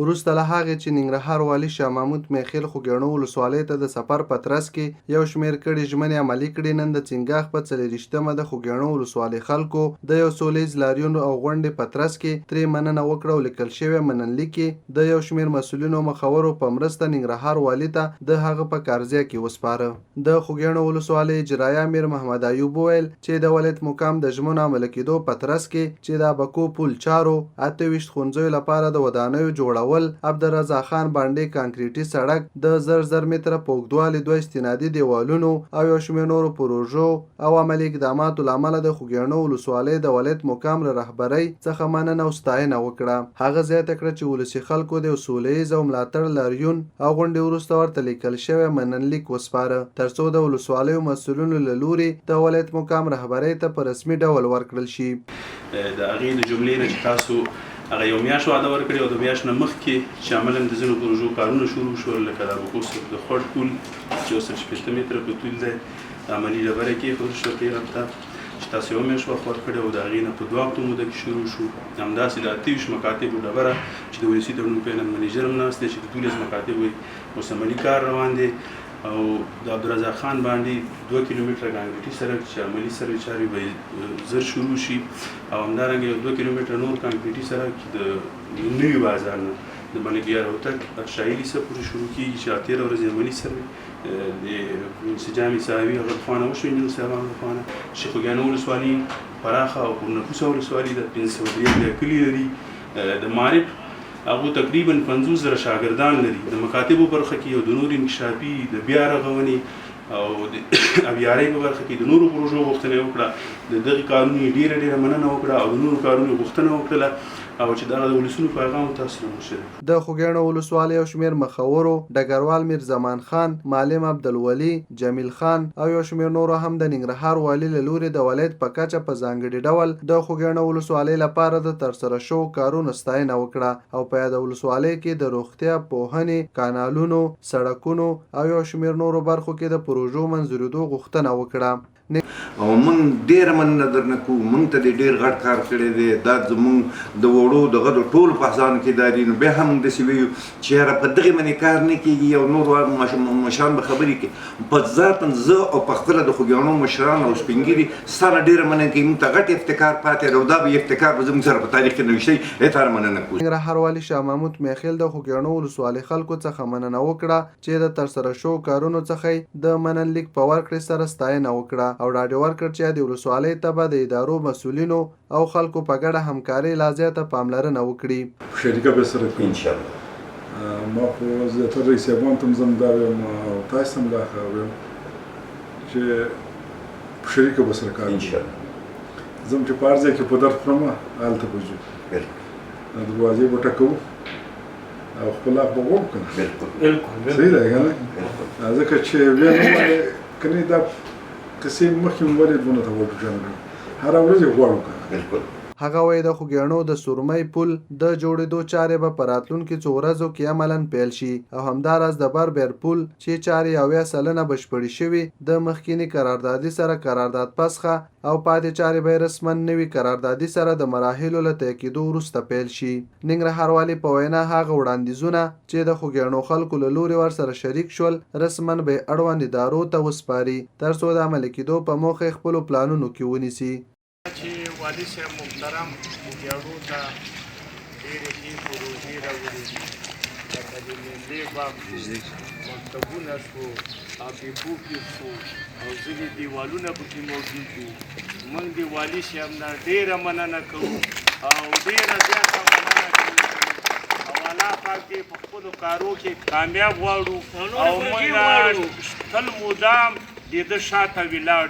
وروسته له هغې چې ننګرهار والي شاه محمود میخیل خوږیاڼو ولسوالۍ ته د سفر په ترڅ کې یو شمېر کړې ژمنې عملي کړې، نن د چنګاښ په 40مه د خوږیاڼو ولسوالۍ خلکو د یو سولیز لاریون او غونډې په ترڅ کې ترې مننه وکړه او لیکل شوی مننلیک کې د یو شمېر مسؤلینو مخورو په مرسته ننګرهار والي ته د هغه په کارځای کې وسپاره. د خوږیاڼو ولسوالۍ اجرایي امیر محمد ایوب وویل چې د ولایت مقام د ژمنو عملي کېدو په ترڅ کې چې د ابکو پل چارو 28 ښوونځیو لپاره د ودانیو جوړول، عبدالرضا خان باندې کانکریټي سړک، د 1000 متره په اوږدوالي 2 استنادي دیوالونو او یو شمېر نورو پروژو او عملي اقداماتو له امله د خوږیاڼو ولسوالۍ د ولایت مقام له رهبرۍ څخه مننه او ستاینه وکړه. هغه زیاته کړه چې ولسي خلکو د یو سولیز او ملاتړ لاریون او غونډې وروسته ورته لیکل شوی مننلیک وسپاره ترڅو د ولسوالیو مسؤلینو له لوري د ولایت مقام رهبرۍ ته په رسمي ډول ورکړل شي. د هغې د جملې نه چې تاسو هغه یو میاشت وعده ورکړې او د میاشت نه مخکې چې عملاً د ځینو پروژو کارونه شروع شول، لکه د ابکو د خوړ پل چې 160 متره په طول دی عملي ډبره کېښودل شوه تېره هفته چې تاسو یو میاشت وخت ورکړی او د هغې نه په 2 هفتو موده کې شروع شو. همداسې د 28 مکاتبو ډبره چې د ولسي تړون پلان منیجر هم ناست دی چې د 12 مکاتبو اوس عملي کار روان دی، او د عبدالرضا خان باندې 2 کیلومتره کانکریټي سړک چې عملي سروې چارې به زر شروع شي، او همدارنګه یو 2 کیلومتره نور کانکریټي سړک چې د نوي بازار نه د بنګیار هوتک ارشایي لیسه پورې شروع کېږي چې 13 ورځې عملي سروې د انسجامي صاحبي هغه لخوانه وشو، انجینر صاحبانو لخوانه چې خوږیاڼو ولسوالي پراخه او پرنفوسه ولسوالي ده، 503 کلي لري. د معارف هغه تقریبا 50,000 شاګردان لري. د مکاتبو برخه کې او د نور انکشافي د بیا رغونې او د اویارۍ په برخه کې د نورو پروژو غوښتنه وکړه، د دغې کارونو ډېره مننه وکړه او د نورو کارونو غوښتنه وکړله او چې دغه د ولسونو پیغام تاسو سره وشرک. د خوږیاڼو ولسوالۍ یو شمېر مخورو ډګروال میرزمان خان، معلم عبدالولي، جمیل خان او یو شمېر نورو هم د ننګرهار والي له لوري د ولایت په کچه په ځانګړي ډول د خوږیاڼو ولسوالۍ لپاره د ترسره شوو کارونو ستاینه وکړه او په یاده ولسوالۍ کې د روغتیا، پوهنې، کانالونو، سړکونو او یو شمېر نورو برخو کې د پروژو منظورېدو غوښتنه وکړه. او موږ ډېره مننه درنه کوو، موږ ته دې ډېر غټ کار کړی دی. دا زموږ د وړو دغه د ټولو په احسانو کې دا دي، نو بیا هم داسې ویو چې یاره په دغې باندې کار نه کېږي، یو نور مشران به خبرې کوي. په ذاتا زه او په خپله د خوږیاڼو مشران او سپین ږیري ستا نه ډېره مننه کوي. موږ ته غټ افتکار پاتې دی او دا به افتکار به زموږ سره په تاریخ کې نوشتی. ته مننه کوو. ننګرهار والي شاه محمود میخیل د خوږیاڼو ولسوالۍ خلکو څخه مننه وکړه چې د ترسره شوو کارونو څخه د مننلیک په ورکړې سره ستاینه وکړه او ډاډ ورکړ چې د ولسوالۍ ته به د ادارو مسؤلینو او خلکو په ګډه همکارۍ لا زیاته پاملرنه وکړي. شریکه به سره کوو انشاءالله. ما خو زیاتره رئیس صاحبانو ته هم زه همدا وایم او تاسو ته هم دا وایم چې شریکه به سره کار کوو انشاءالله. زه هم چې په هر ځای کې په درد خورم هلته به ځو، دروازې به ټکوو او خپل حق به غواړو که نه. صحیح دی که نه؟ ځکه چې ویل کنې دا کسې مخکې مو ولې دونه ته وجوجانه هره ورځ یې غواړو که نه. هغه وایي د خوږیاڼو د سورمۍ پل د جوړېدو چارې به په راتلونکي څو ورځو کې عملاً پیل شي او همداراز د بربیر پل چې چارې 90% بشپړې شوي د مخکینی قراردادي سره قرارداد پسخه او پاتې چارې به رسما نوي قراردادي سره د مراحلو له طی کېدو وروسته پیل شي. ننګرهار والي په وینا هغه وړاندیزونه چې د خوږیاڼو خلکو له لوري ورسره شریک شول رسما به اړوند ادارو ته وسپاري ترڅو د عملي کېدو په موخه خپلو پلانونو کې ونیسي. چې والي صاحب محترم خوږیاڼو ته ډېرې ښې پروژې راوړي، لکه د مېلې باغ شو، مکتبونه شو، ابکو کې شو او ځینې دیوالونه پکې موجود دي. موږ د والي صاحب نه ډېره مننه کوو او ډېره زیاته مننه کوو او الله پاک دې په خپلو کارو کې کامیاب غواړو او موږ تل مدام د ده شاته ولاړ